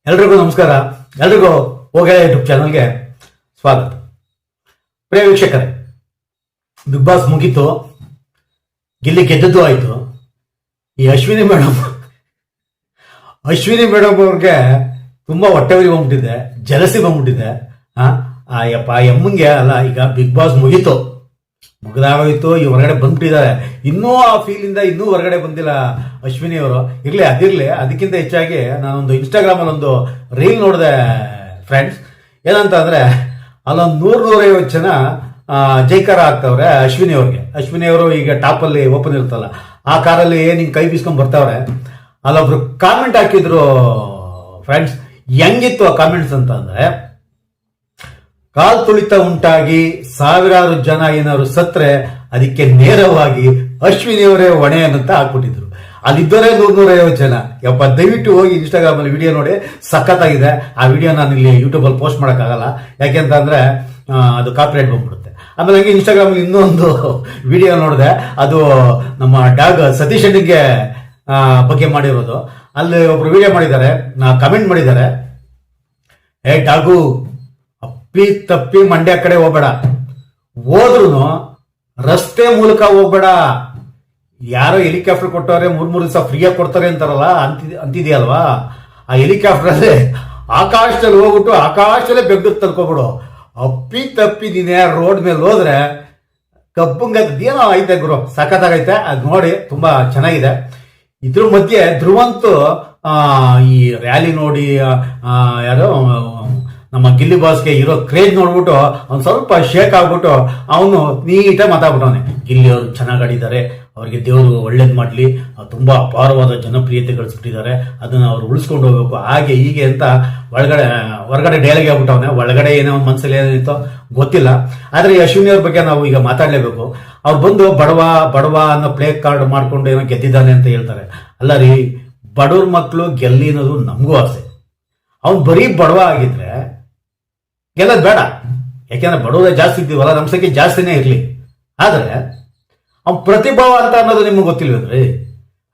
ಎಲ್ರಿಗೂ ನಮಸ್ಕಾರ. ಎಲ್ರಿಗೂ ಹೋಗಲೇ ಯೂಟ್ಯೂಬ್ ಚಾನಲ್ಗೆ ಸ್ವಾಗತ. ಪ್ರಿಯ ವೀಕ್ಷಕರೇ, ಬಿಗ್ ಬಾಸ್ ಮುಗೀತು, ಗಿಲ್ಲಿ ಗೆದ್ದದ್ದು ಆಯ್ತು. ಈ ಅಶ್ವಿನಿ ಮೇಡಮ್ ಅವ್ರಿಗೆ ತುಂಬಾ ಹೊಟ್ಟೆವರಿ ಬಂದ್ಬಿಟ್ಟಿದೆ, ಜಲಸಿ ಬಂದ್ಬಿಟ್ಟಿದೆ. ಯಪ್ಪ ಎಮ್ಮಂಗೆ ಅಲ್ಲ, ಈಗ ಬಿಗ್ ಬಾಸ್ ಮುಗೀತು, ಮುಗಿದಾಗೋಯ್ತು, ಈ ಹೊರಗಡೆ ಬಂದ್ಬಿಟ್ಟಿದ್ದಾರೆ. ಇನ್ನೂ ಆ ಫೀಲಿಂದ ಇನ್ನೂ ಹೊರಗಡೆ ಬಂದಿಲ್ಲ ಅಶ್ವಿನಿ ಅವರು. ಇರ್ಲಿ, ಅದಿರ್ಲಿ. ಅದಕ್ಕಿಂತ ಹೆಚ್ಚಾಗಿ ನಾನೊಂದು ಇನ್ಸ್ಟಾಗ್ರಾಮ್ ಅಲ್ಲಿ ಒಂದು ರೀಲ್ ನೋಡಿದೆ ಫ್ರೆಂಡ್ಸ್. ಏನಂತ ಅಂದ್ರೆ ಅಲ್ಲೊಂದು 100-150 ಜನ ಜೈಕಾರ ಆಗ್ತಾವ್ರೆ ಅಶ್ವಿನಿ ಅವ್ರಿಗೆ. ಅಶ್ವಿನಿ ಅವರು ಈಗ ಟಾಪ್ ಅಲ್ಲಿ ಓಪನ್ ಇರುತ್ತಲ್ಲ, ಆ ಕಾರಲ್ಲಿ ಹಿಂಗ್ ಕೈ ಬೀಸ್ಕೊಂಡ್ ಬರ್ತಾವ್ರೆ. ಅಲ್ಲೊಬ್ರು ಕಾಮೆಂಟ್ ಹಾಕಿದ್ರು ಫ್ರೆಂಡ್ಸ್. ಹೆಂಗಿತ್ತು ಆ ಕಾಮೆಂಟ್ಸ್ ಅಂತ ಅಂದ್ರೆ, ಕಾಲ್ ತುಳಿತ ಉಂಟಾಗಿ ಸಾವಿರಾರು ಜನ ಏನಾದ್ರು ಸತ್ರೆ ಅದಕ್ಕೆ ನೇರವಾಗಿ ಅಶ್ವಿನಿಯವರೇ ಹೊಣೆ ಅಂತ ಹಾಕ್ಬಿಟ್ಟಿದ್ರು. ಅಲ್ಲಿದ್ದವರೇ 100-150 ಜನ. ಯಪ್ಪ, ದಯವಿಟ್ಟು ಹೋಗಿ ಇನ್ಸ್ಟಾಗ್ರಾಮ್ ಅಲ್ಲಿ ವಿಡಿಯೋ ನೋಡಿ, ಸಖತ್ತಾಗಿದೆ. ಆ ವಿಡಿಯೋ ನಾನು ಇಲ್ಲಿ ಯೂಟ್ಯೂಬ್ ಅಲ್ಲಿ ಪೋಸ್ಟ್ ಮಾಡಕ್ಕಾಗಲ್ಲ, ಯಾಕೆಂತಂದ್ರೆ ಅದು ಕಾಪಿರೈಟ್ ಬಂದ್ಬಿಡುತ್ತೆ. ಆಮೇಲೆ ಹಂಗೆ ಇನ್ಸ್ಟಾಗ್ರಾಮ್ ಅಲ್ಲಿ ಇನ್ನೊಂದು ವಿಡಿಯೋ ನೋಡಿದೆ, ಅದು ನಮ್ಮ ಡಾಗ್ ಸತೀಶ್ ಅಣ್ಣಿಗೆ ಬಗ್ಗೆ ಮಾಡಿರೋದು. ಅಲ್ಲಿ ಒಬ್ರು ವಿಡಿಯೋ ಮಾಡಿದ್ದಾರೆ, ಕಮೆಂಟ್ ಮಾಡಿದ್ದಾರೆ, ಏ ಡಾಗು, ತಪ್ಪಿ ಮಂಡ್ಯ ಕಡೆ ಹೋಗ್ಬೇಡ, ಹೋದ್ರು ರಸ್ತೆ ಮೂಲಕ ಹೋಗ್ಬೇಡ. ಯಾರೋ ಹೆಲಿಕಾಪ್ಟರ್ ಕೊಟ್ಟವ್ರೆ, 3 ದಿವಸ ಫ್ರೀಯಾಗಿ ಕೊಡ್ತಾರೆ ಅಂತಾರಲ್ಲ, ಅಂತಿದೆಯಲ್ವಾ, ಆ ಹೆಲಿಕಾಪ್ಟರ್ ಅಲ್ಲೇ ಆಕಾಶದಲ್ಲಿ ಹೋಗ್ಬಿಟ್ಟು ಆಕಾಶದಲ್ಲೇ ಬೆಗ್ದು ತಲ್ಕೊಬಿಡು. ತಪ್ಪಿ ನೀನೇ ರೋಡ್ ಮೇಲೆ ಹೋದ್ರೆ ಕಬ್ಬಂಗೇನೋ ಐತೆ ಗುರು, ಸಖತ್ತಾಗೈತೆ. ಅದ್ ನೋಡಿ ತುಂಬಾ ಚೆನ್ನಾಗಿದೆ. ಇದ್ರ ಮಧ್ಯೆ ಧ್ರುವಂತು ಈ ರ್ಯಾಲಿ ನೋಡಿ ಯಾರೋ ನಮ್ಮ ಗಿಲ್ಲಿ ಬಾಸ್ಗೆ ಇರೋ ಕ್ರೇಜ್ ನೋಡ್ಬಿಟ್ಟು ಅವ್ನು ಸ್ವಲ್ಪ ಶೇಕ್ ಆಗ್ಬಿಟ್ಟು ಅವನು ನೀಟಾಗಿ ಮಾತಾಡ್ಬಿಟ್ಟವನೆ. ಗಿಲ್ಲಿ ಅವರು ಚೆನ್ನಾಗಿ ಆಡಿದ್ದಾರೆ, ಅವ್ರಿಗೆ ದೇವರು ಒಳ್ಳೇದು ಮಾಡಲಿ, ತುಂಬಾ ಅಪಾರವಾದ ಜನಪ್ರಿಯತೆ ಗಳಿಸ್ಬಿಟ್ಟಿದ್ದಾರೆ, ಅದನ್ನ ಅವ್ರು ಉಳಿಸ್ಕೊಂಡು ಹೋಗ್ಬೇಕು, ಹಾಗೆ ಹೀಗೆ ಅಂತ ಹೊರಗಡೆ ಡೈಲಾಗ್ ಆಗ್ಬಿಟ್ಟವನೆ. ಒಳಗಡೆ ಏನೋ ಒಂದು ಮನಸ್ಸಲ್ಲಿ ಏನಿತ್ತೋ ಗೊತ್ತಿಲ್ಲ. ಆದ್ರೆ ಈ ಅಶ್ವಿನಿ ಅವ್ರ ಬಗ್ಗೆ ನಾವು ಈಗ ಮಾತಾಡ್ಲೇಬೇಕು. ಅವ್ರು ಬಂದು ಬಡವ ಅನ್ನೋ ಪ್ಲೇ ಕಾರ್ಡ್ ಮಾಡ್ಕೊಂಡು ಏನೋ ಗೆದ್ದಿದ್ದಾನೆ ಅಂತ ಹೇಳ್ತಾರೆ. ಅಲ್ಲ ರೀ, ಬಡವ್ರ ಮಕ್ಕಳು ಗೆಲ್ಲಿ ಅನ್ನೋದು ನಮಗೂ ಆಸೆ. ಅವ್ನು ಬರೀ ಬಡವ ಆಗಿದ್ರೆ ಗೆಲ್ಲೋದು ಬೇಡ, ಯಾಕೆಂದ್ರೆ ಬಡವರೇ ಜಾಸ್ತಿ ಇದ್ದೀವಲ್ಲ, ನಮ್ಮ ಸಂಖ್ಯೆ ಜಾಸ್ತಿನೇ ಇರಲಿ. ಆದ್ರೆ ಅವ್ನ ಪ್ರತಿಭಾವ ಅಂತ ಅನ್ನೋದು ನಿಮ್ಗೆ ಗೊತ್ತಿಲ್ವೇನ್ರಿ?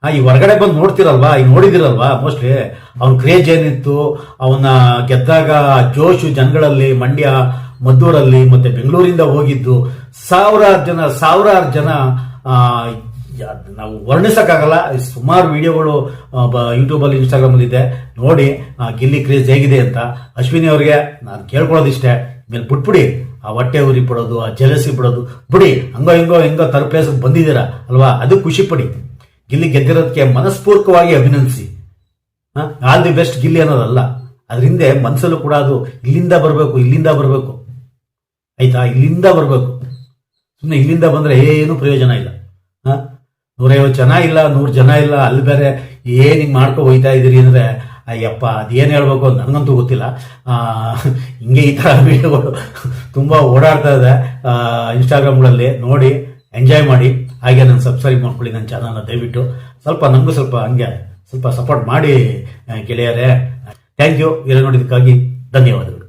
ಈ ಹೊರಗಡೆ ಬಂದು ನೋಡ್ತಿರಲ್ವಾ, ಈಗ ನೋಡಿದಿರಲ್ವಾ ಮೋಸ್ಟ್ಲಿ ಅವ್ನ ಕ್ರೇಜ್ ಏನಿತ್ತು, ಅವನ ಗೆದ್ದಾಗ ಜೋಶು ಜನಗಳಲ್ಲಿ, ಮಂಡ್ಯ ಮದ್ದೂರಲ್ಲಿ ಮತ್ತೆ ಬೆಂಗಳೂರಿಂದ ಹೋಗಿದ್ದು ಸಾವಿರಾರು ಜನ ನಾವು ವರ್ಣಿಸಕ್ಕಾಗಲ್ಲ. ಸುಮಾರು ವಿಡಿಯೋಗಳು ಯೂಟ್ಯೂಬ್ ಅಲ್ಲಿ, ಇನ್ಸ್ಟಾಗ್ರಾಮ್ ಅಲ್ಲಿ ಇದೆ, ನೋಡಿ ಗಿಲ್ಲಿ ಕ್ರೇಜ್ ಹೇಗಿದೆ ಅಂತ. ಅಶ್ವಿನಿ ಅವ್ರಿಗೆ ನಾನು ಕೇಳ್ಕೊಳ್ಳೋದಿಷ್ಟೇ, ಮೇಲೆ ಬಿಟ್ಬಿಡಿ ಆ ಹೊಟ್ಟೆ ಉರಿ ಪಡೋದು, ಆ ಜಲಸಿ ಬಿಡೋದು ಬಿಡಿ. ಹಿಂಗೋ ತರಪ್ಲೇಸ್ ಬಂದಿದ್ದೀರಾ ಅಲ್ವಾ, ಅದು ಖುಷಿ ಪಡಿ. ಗಿಲ್ಲಿ ಗೆದ್ದಿರೋದಕ್ಕೆ ಮನಸ್ಪೂರ್ವಕವಾಗಿ ಅಭಿನಂದಿಸಿ. ಆಲ್ ದಿ ಬೆಸ್ಟ್ ಗಿಲ್ಲಿ ಅನ್ನೋದಲ್ಲ, ಅದ್ರ ಹಿಂದೆ ಮನಸ್ಸಲ್ಲೂ ಕೂಡ ಅದು ಇಲ್ಲಿಂದ ಬರಬೇಕು ಆಯ್ತಾ, ಇಲ್ಲಿಂದ ಬರಬೇಕು. ಸುಮ್ಮನೆ ಇಲ್ಲಿಂದ ಬಂದ್ರೆ ಏನು ಪ್ರಯೋಜನ ಇಲ್ಲ. 150 ಜನ ಇಲ್ಲ, 100 ಜನ ಇಲ್ಲ, ಅಲ್ಲಿ ಬೇರೆ ಏನ್ ಹಿಂಗ್ ಮಾಡ್ಕೊ ಹೋಯ್ತಾ ಇದೀರಿ ಅಂದ್ರೆ, ಅಯ್ಯಪ್ಪ ಅದೇನ್ ಹೇಳ್ಬೇಕು ಅಂತ ನನಗಂತೂ ಗೊತ್ತಿಲ್ಲ. ಹಿಂಗೆ ಈ ತರ ವಿಡಿಯೋಗಳು ತುಂಬಾ ಓಡಾಡ್ತಾ ಇದೆ ಇನ್ಸ್ಟಾಗ್ರಾಮ್ಗಳಲ್ಲಿ, ನೋಡಿ ಎಂಜಾಯ್ ಮಾಡಿ. ಹಾಗೆ ನಾನು ಸಬ್ಸ್ಕ್ರೈಬ್ ಮಾಡ್ಕೊಳ್ಳಿ ನನ್ನ ಚಾನಲ್ನ ದಯವಿಟ್ಟು. ನಮಗೂ ಸ್ವಲ್ಪ ಹಂಗೆ ಸ್ವಲ್ಪ ಸಪೋರ್ಟ್ ಮಾಡಿ ಗೆಳೆಯರೇ. Thank you. ನೋಡಿದ್ದಕ್ಕಾಗಿ ಧನ್ಯವಾದಗಳು.